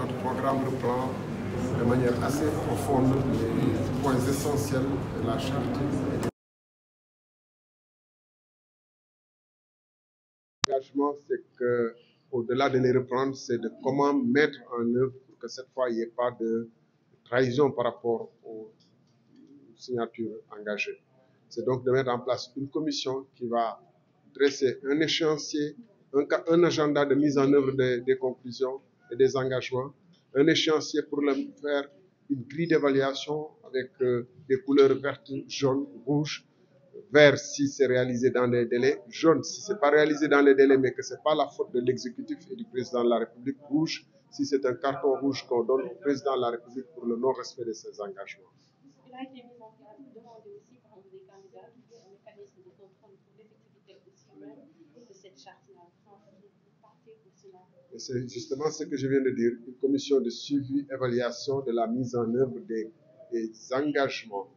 notre programme reprend de manière assez profonde les points essentiels de la charte. L'engagement, c'est que, au-delà de les reprendre, c'est de comment mettre en œuvre pour que cette fois, il n'y ait pas de trahison par rapport aux signatures engagées. C'est donc de mettre en place une commission qui va dresser un échéancier, un agenda de mise en œuvre des conclusions et des engagements, un échéancier pour faire une grille d'évaluation avec des couleurs vertes, jaunes, rouges, vert si c'est réalisé dans les délais, jaune si ce n'est pas réalisé dans les délais mais que ce n'est pas la faute de l'exécutif et du président de la République, rouge si c'est un carton rouge qu'on donne au président de la République pour le non-respect de ses engagements. Il a été mis en place, demandé aussi par des candidats qu'il y ait un mécanisme de contrôle pour l'effectivité aussi même de cette charte-là. C'est justement ce que je viens de dire, une commission de suivi, évaluation de la mise en œuvre des engagements.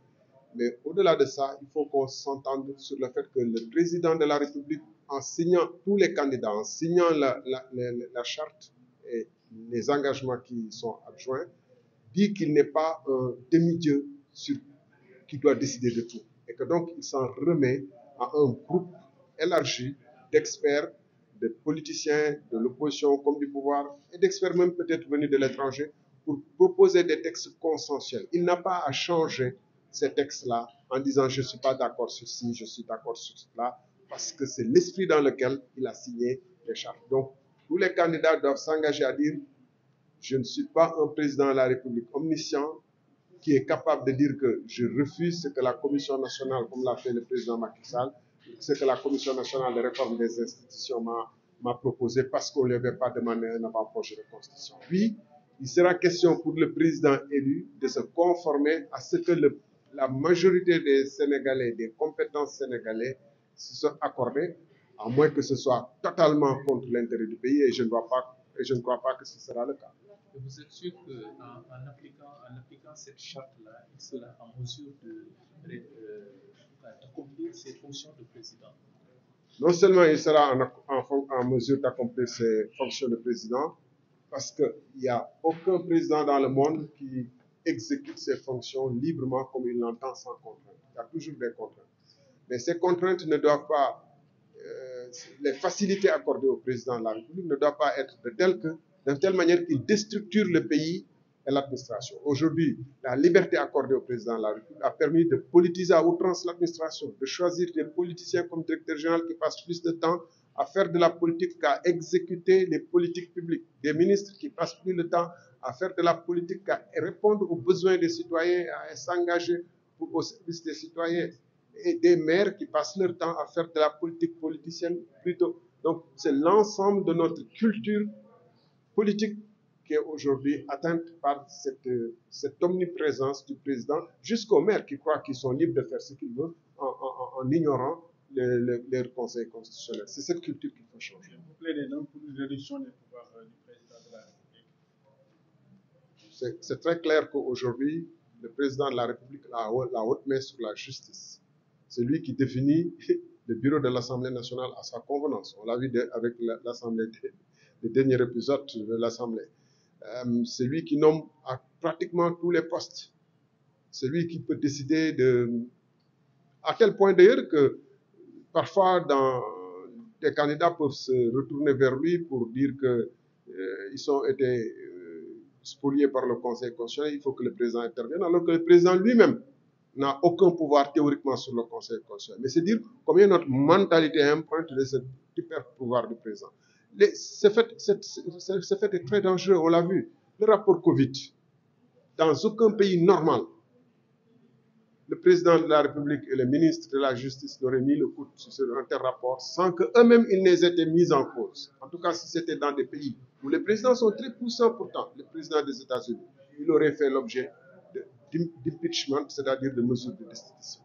Mais au-delà de ça, il faut qu'on s'entende sur le fait que le président de la République, en signant tous les candidats, en signant la charte et les engagements qui sont adjoints, dit qu'il n'est pas un demi-dieu qui doit décider de tout. Et que donc, il s'en remet à un groupe élargi d'experts, de politiciens, de l'opposition comme du pouvoir, et d'experts même peut-être venus de l'étranger, pour proposer des textes consensuels. Il n'a pas à changer ces textes-là en disant je ne suis pas d'accord sur ci, je suis d'accord sur cela, parce que c'est l'esprit dans lequel il a signé les chartes. Donc, tous les candidats doivent s'engager à dire je ne suis pas un président de la République omniscient qui est capable de dire que je refuse ce que la Commission nationale, comme l'a fait le président Macky Sall, ce que la Commission nationale de réforme des institutions m'a proposé parce qu'on ne lui avait pas demandé un avant-projet de constitution. Puis, il sera question pour le président élu de se conformer à ce que la majorité des Sénégalais, des compétences sénégalais, se sont accordées, à moins que ce soit totalement contre l'intérêt du pays, et je ne crois pas que ce sera le cas. Et vous êtes sûr qu'en appliquant cette charte-là, il sera en mesure d'accomplir ses fonctions de président? Non seulement il sera en mesure d'accomplir ses fonctions de président, parce qu'il n'y a aucun président dans le monde qui exécute ses fonctions librement comme il l'entend sans contrainte. Il y a toujours des contraintes. Mais ces contraintes ne doivent pas, les facilités accordées au président de la République ne doivent pas être de telle manière qu'il déstructure le pays et l'administration. Aujourd'hui, la liberté accordée au président de la République a permis de politiser à outrance l'administration, de choisir des politiciens comme directeur général qui passent plus de temps à faire de la politique qu'à exécuter les politiques publiques, des ministres qui passent plus de temps à faire de la politique qu'à répondre aux besoins des citoyens, à s'engager au service des citoyens, et des maires qui passent leur temps à faire de la politique politicienne plutôt. Donc, c'est l'ensemble de notre culture politique qui est aujourd'hui atteinte par cette omniprésence du président, jusqu'aux maires qui croient qu'ils sont libres de faire ce qu'ils veulent en ignorant leur conseil constitutionnel. C'est cette culture qu'il faut changer. Vous plaidez donc pour une réduction des pouvoirs du président de la République? C'est très clair qu'aujourd'hui, le président de la République a la haute main sur la justice. C'est lui qui définit le bureau de l'Assemblée nationale à sa convenance. On l'a vu avec l'Assemblée, le dernier épisode de l'Assemblée. C'est lui qui nomme à pratiquement tous les postes. C'est lui qui peut décider à tel point d'ailleurs que parfois des candidats peuvent se retourner vers lui pour dire qu'ils ont été spoliés par le Conseil constitutionnel, il faut que le président intervienne, alors que le président lui-même n'a aucun pouvoir théoriquement sur le Conseil constitutionnel. Mais c'est dire combien notre mentalité empreinte de ce super pouvoir du président. Ce fait est très dangereux, on l'a vu. Le rapport Covid, dans aucun pays normal, le président de la République et le ministre de la Justice n'auraient mis le coude sur un tel rapport sans qu'eux-mêmes ils n'aient été mis en cause. En tout cas, si c'était dans des pays où les présidents sont très puissants pourtant, le président des États-Unis, il aurait fait l'objet d'impeachment, c'est-à-dire de mesures de destitution.